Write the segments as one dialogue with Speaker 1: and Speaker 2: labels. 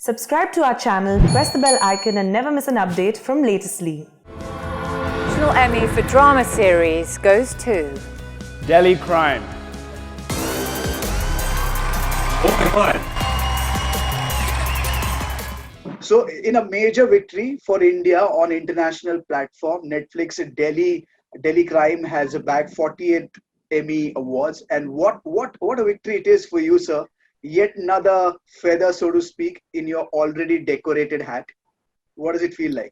Speaker 1: Subscribe to our channel, press the bell icon and never miss an update from Latestly.
Speaker 2: National Emmy for Drama Series goes to
Speaker 3: Delhi Crime. Oh my God.
Speaker 4: So, in a major victory for India on international platform, Netflix Delhi Crime has bagged 48 Emmy awards. And what a victory it is for you, sir! Yet another feather, so to speak, in your already decorated hat. What does it feel like?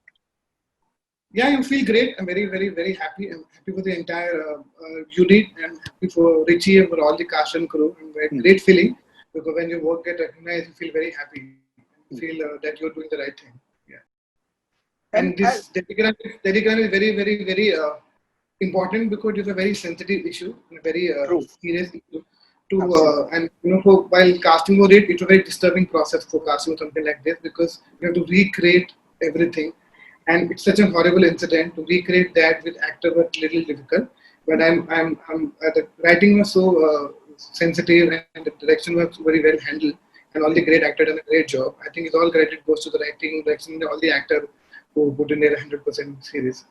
Speaker 5: Yeah, you feel great. I'm very, very, very happy. I'm happy for the entire unit and happy for Richie and for all the cast and crew. And very great feeling because when your work get recognized, you feel very happy. You feel that you're doing the right thing. Yeah. And this Telegram is very, very, very important because it's a very sensitive issue, and a very serious issue. And while casting for it, it's a very disturbing process for casting something like this because you have to recreate everything. And it's such a horrible incident. To recreate that with actor was a little difficult. But the writing was so sensitive and the direction was very well handled. And all the great actors done a great job. I think it's all credit goes to the writing, direction, and all the actors who put in their 100% series.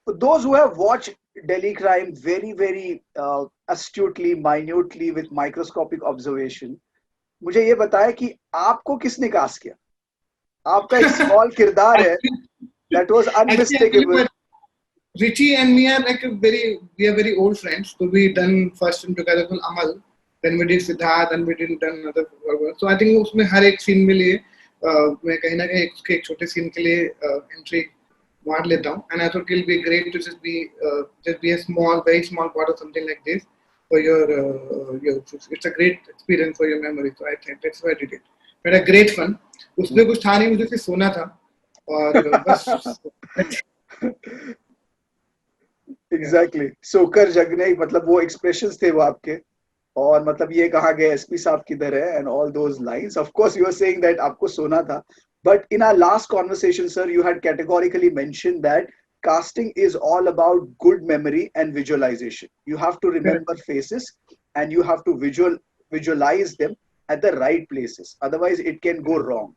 Speaker 4: For those who have watched Delhi Crime very, very astutely, minutely, with microscopic observation, मुझे ये बताया कि आपको किसने cast किया? आपका एक small किरदार है that was unmistakable.
Speaker 5: Richie and me are we are very old friends. So we done first film together called Amal. Then we did Siddharth and we did another work. So I think उसमें हर एक scene में लिए मैं कहीं ना कहीं उसके एक छोटे scene के लिए entry मार लेता हूँ. And I thought it will be great to just be a small, very small part of something like this for your it's a great experience for your memory. So I think that's why I did it. But a great fun. उसमें कुछ था नहीं, मुझे सिर्फ सोना था और बस.
Speaker 4: Exactly. सोकर जगने मतलब वो expressions थे वो आपके और मतलब ये कहा गया एसपी साहब किधर है and all those lines. Of course, you were saying that आपको सोना था. But in our last conversation, sir, you had categorically mentioned that casting is all about good memory and visualization. You have to remember faces and you have to visualize them at the right places. Otherwise, it can go wrong.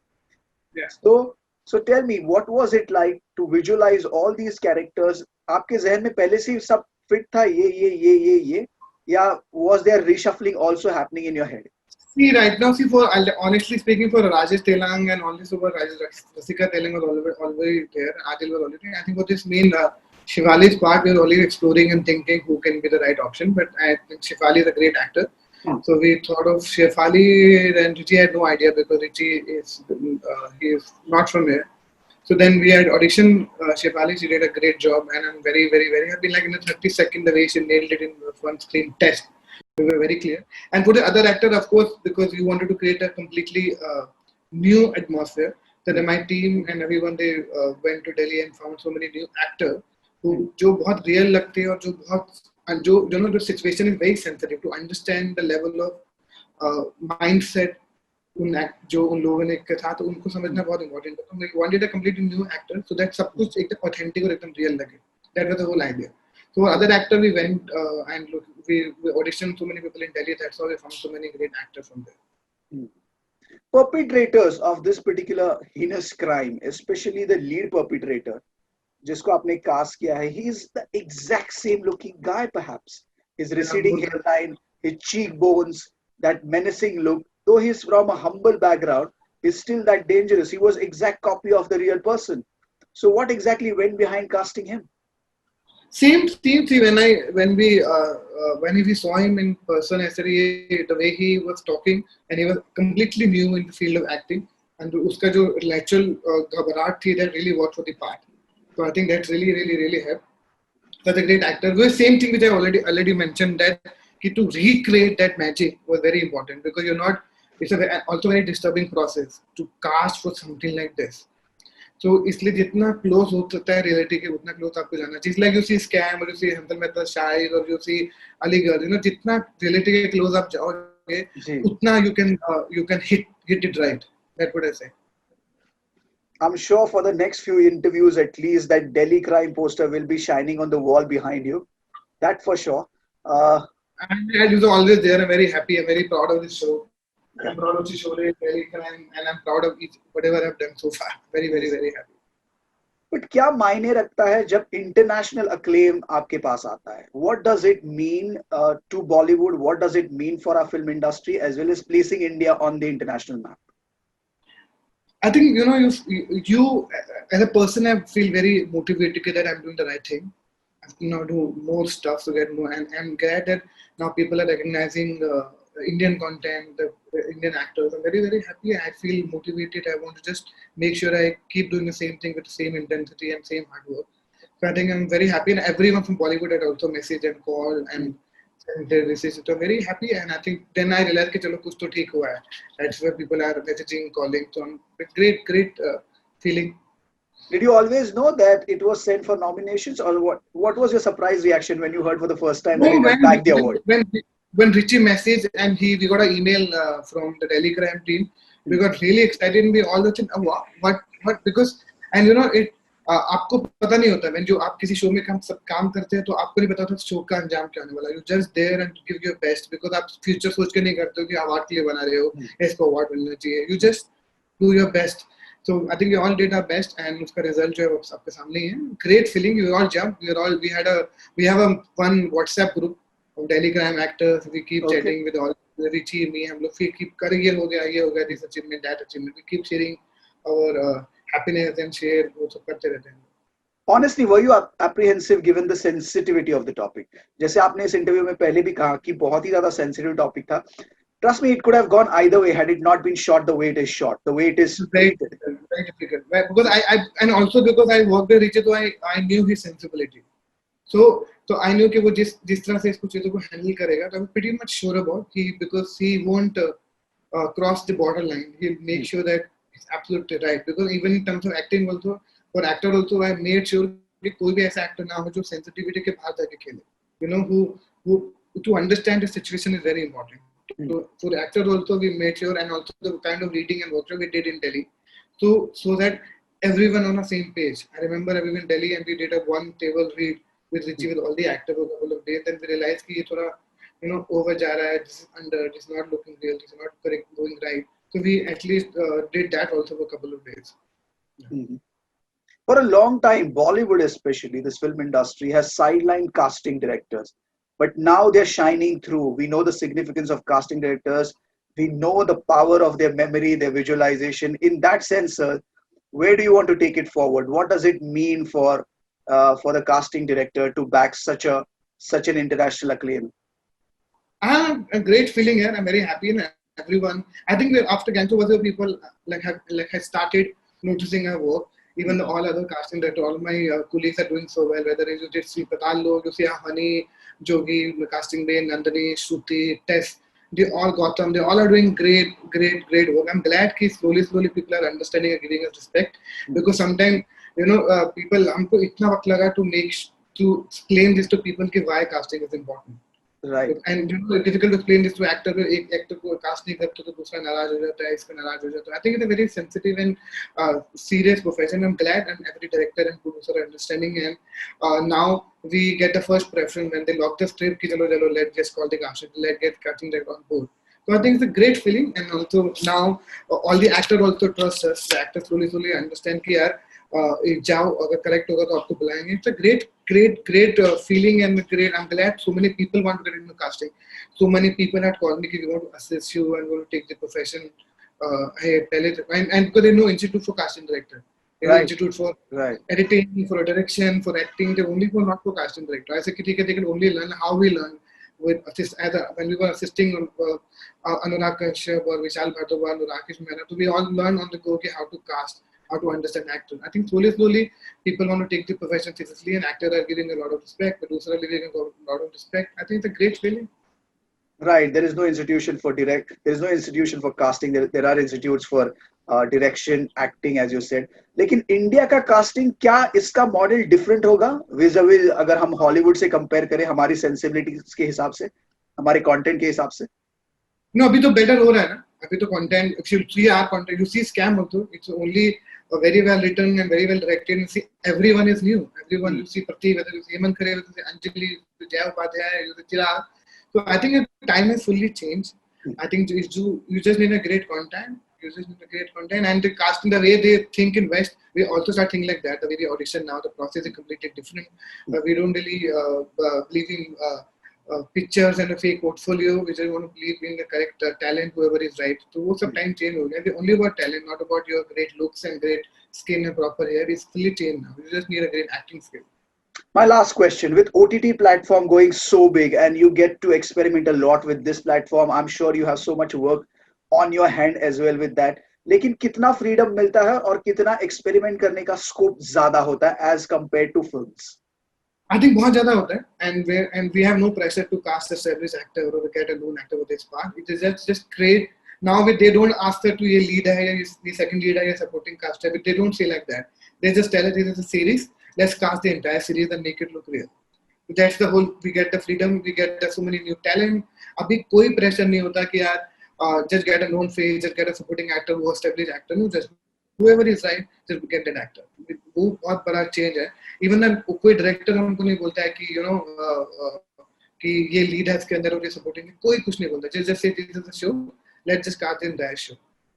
Speaker 5: Yeah.
Speaker 4: So tell me, what was it like to visualize all these characters? आपके जहन में पहले से सब fit था ये या was there reshuffling also happening in your head?
Speaker 5: See, right now, honestly speaking, for Rajesh Telang and all this over Rasika Telang was already there. Adil was already there. I think for this main Shivali's part, we were already exploring and thinking who can be the right option. But I think Shivali is a great actor. So we thought of Shefali, and Richie had no idea because Richie is he is not from here. So then we had auditioned Shefali. She did a great job, and I'm very, very, very happy. Like in the 30-second, the way she nailed it in the one screen test, we were very clear. And for the other actor, of course, because we wanted to create a completely new atmosphere. So my team and everyone they went to Delhi and found so many new actors who जो बहुत real लगते हैं और जो बहुत and the situation is very sensitive to understand the level of mindset जो उन लोगों ने था तो उनको समझना बहुत important है. तो we wanted a completely new actor so that सब कुछ एकदम authentic और एकदम real लगे. That was the whole idea. So for other actor we went and we auditioned so many people in Delhi. That's how we found so many great actors from there.
Speaker 4: Perpetrators of this particular heinous crime, especially the lead perpetrator, जिसको आपने cast किया है, he is the exact same looking guy perhaps. His receding hairline, his cheekbones, that menacing look. Though he's from a humble background, he's still that dangerous. He was exact copy of the real person. So what exactly went behind casting him?
Speaker 5: Same when we saw him in person, yesterday, the way he was talking, and he was completely new in the field of acting, and उसका जो natural घबराहट थी that really worked for the part. So I think that's really, really, really helped. Such a great actor. The same thing which I already mentioned that to recreate that magic was very important because it's also a very disturbing process to cast for something like this. So इसलिए जितना close हो सकता है reality के उतना close आपको जाना चाहिए. It's like you see Scam or you see Hansal Mehta Shahid or you see Aligarh. जितना reality के close आप जाओगे उतना you can hit it right. That's what I say.
Speaker 4: I'm sure for the next few interviews, at least, that Delhi Crime poster will be shining on the wall behind you. That for sure.
Speaker 5: And it was always there. I'm very happy. I'm very proud of this show. I'm proud of Sholay, Delhi Crime, and I'm proud of whatever I've done so far. Very, very, very happy.
Speaker 4: But क्या मायने रखता है जब international acclaim आपके पास आता है? What does it mean to Bollywood? What does it mean for our film industry as well as placing India on the international map?
Speaker 5: I think you as a person, I feel very motivated that I'm doing the right thing. I have to now do more stuff to get more, and I'm glad that now people are recognizing Indian content, the Indian actors. I'm very, very happy. I feel motivated. I want to just make sure I keep doing the same thing with the same intensity and same hard work. So I think I'm very happy, and everyone from Bollywood had also messaged and called and sent their messages. So I'm very happy, and I think then I realized कि चलो कुछ तो ठीक हुआ है. That's where people are messaging, calling. So I'm great feeling.
Speaker 4: Did you always know that it was sent for nominations, or what was your surprise reaction when you heard for the first time that it had bagged the award?
Speaker 5: When Richie messaged and we got an email from the Delhi Crime team, we got really excited and we all the time, what because, and it आपको पता नहीं होता when जो आप किसी show में काम करते हैं तो आपको नहीं पता होता शो का अंजाम क्या होने वाला है. You just there and give your best because आप फ्यूचर सोच के नहीं करते हो कि अवार्ड के लिए बना रहे हो, इसको अवार्ड मिलना चाहिए. You just do your best. So I think we all did our best and उसका result जो है वो आपके सामने ही है. Great feeling. We all jumped. We have a one WhatsApp group of Delhi Crime actors. We keep chatting with all Richie, me. हम लोग फिर keep कर ये हो गया this achievement, that achievement. We keep sharing our happiness and share वो सब करते रहते हैं.
Speaker 4: Honestly, were you apprehensive given the sensitivity of the topic? जैसे आपने इस इंटरव्यू में पहले भी कहा कि बहुत ही ज्यादा sensitive topic था. Trust me, it could have gone either way had it not been shot the way it is shot, the way it is
Speaker 5: very difficult. Because I and also because I worked with Richie, so I knew his sensibility. So I knew कि वो जिस तरह से इसको चीजों को handle करेगा, तो I'm pretty much sure about because he won't cross the borderline. He'll make sure that it's absolutely right. Because even in terms of acting also, for actor also, I made sure कि कोई भी ऐसा actor ना हो जो sensitivity के बाहर जाके खेले. Who to understand the situation is very important. So for the actor also we made sure, and also the kind of reading and workshop we did in Delhi, so that everyone on the same page. I remember we were in Delhi and we did a one table read with Richie with all the actors for a couple of days. Then we realized कि ये थोड़ा over जा रहा है, this is under, this is not looking real, this is not correct, going right. So we at least did that also for a couple of days.
Speaker 4: Mm-hmm. For a long time, Bollywood especially, this film industry has sidelined casting directors. But now they're shining through. We know the significance of casting directors. We know the power of their memory, their visualization. In that sense, sir, where do you want to take it forward? What does it mean for the casting director to back such an international acclaim?
Speaker 5: I have a great feeling here. I'm very happy, and everyone. I think that after Gangster, people have started noticing our work. Even all other casting directors, all my colleagues are doing so well. Whether it's you see Patal Log, you see Honey, Jogi, casting Bain, Nandini, Shruti, Tess, they all Gotham, they all are doing great work. I'm glad that slowly people are understanding and giving us respect, because sometimes people हमको इतना वक्त लगा to explain this to people कि why casting is important.
Speaker 4: Right.
Speaker 5: And it's difficult to explain this to actor. एक actor को cast नहीं करते तो दूसरा नाराज हो जाता है, इसका नाराज हो जाता है. I think it's a very sensitive and serious profession. I'm glad and every director and producer are understanding, and now we get the first preference when they lock the script. कि चलो let's just call the casting, let's get casting director on board. So I think it's a great feeling, and also now all the actors also trust us. The actors slowly understand कि यार जाओ अगर correct होगा तो आपको बुलाएंगे. It's a great feeling and great. I'm glad so many people want to get into casting. So many people had called me कि we want to assist you and want to take the profession. Hey, tell it, and because there is no institute for casting director. There is institute for editing, for direction, for acting. They only for not for casting director. I said they can only learn how we learn with when we were assisting Anurag Kashyap or Vishal Bhartwaj or Rakesh Mehra. So we all learn on the go how to cast, how to understand actors. I think slowly people want to take the profession seriously, and actors are giving a lot of respect, producers are giving a lot of respect. I think it's a great feeling.
Speaker 4: Right. There is no institution for there is no institution for casting. There are institutes for direction, acting, as you said. लेकिन India का casting क्या इसका model different होगा vis-a-vis अगर हम Hollywood से compare करें हमारी सेंसिबिलिटीज के हिसाब से, हमारे कंटेंट के हिसाब से?
Speaker 5: No, अभी तो बेटर हो रहा है ना. अभी तो content, if you see our content, you see Scam also, it's only very well written and very well directed. You see everyone is new. Everyone, you see Pratik, whether you see Hemant Khare, whether you see Anjali, Jaya Upadhyay, you see Chirag. So I think the time has fully changed. I think you just need a great content. You just need a great content, and the casting, the way they think in West, we also start thinking like that. The way they audition now, the process is completely different. We don't really believe in pictures and a fake portfolio. We just want to believe in the correct talent, whoever is right. So वो सब time change हो गया. It's only about talent, not about your great looks and great skin and proper hair. It's fully changed now. You just need a great acting skill.
Speaker 4: My last question, with OTT platform going so big and you get to experiment a lot with this platform, I'm sure you have so much work on your hand as well with that. लेकिन कितना freedom मिलता है और कितना experiment करने का scope ज़्यादा होता है as compared to films?
Speaker 5: I think बहुत ज़्यादा होता है, and we have no pressure to cast a established actor or to get a known actor for this part. It is just create. Now they don't ask her to ये lead है या ये second lead है या supporting cast है, but they don't say like that. They just tell her this is a series. Let's cast the entire series and make it look real. That's the whole. We get the freedom. We get so many new talent. अभी कोई pressure नहीं होता कि यार just get a known face, just get a supporting actor who established actor. No, just whoever is right, just get that actor. वो बहुत बड़ा change है. Even then कोई director हमको नहीं बोलता है कि कि ये lead है इसके अंदर और ये supporting है. कोई कुछ नहीं बोलता. Just say this is a show. Let's just cast the entire show.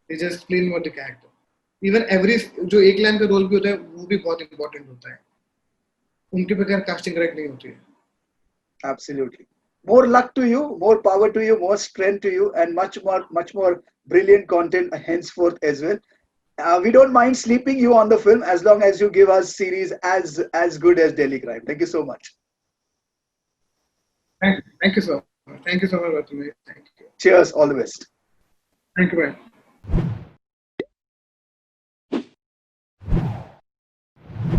Speaker 5: They just explain about the character. Even every जो एक लाइन का रोल भी होता है वो भी बहुत important होता है. उनके बगैर casting correct नहीं होती है.
Speaker 4: Absolutely. More luck to you, more power to you, more strength to you, and much more brilliant content henceforth as well. We don't mind sleeping you on the film as long as you give us series as good as Delhi Crime. Thank you so much.
Speaker 5: Thank you so much. Thank you so much, Rathamay. Thank you.
Speaker 4: Cheers. All the best.
Speaker 5: Thank you, man.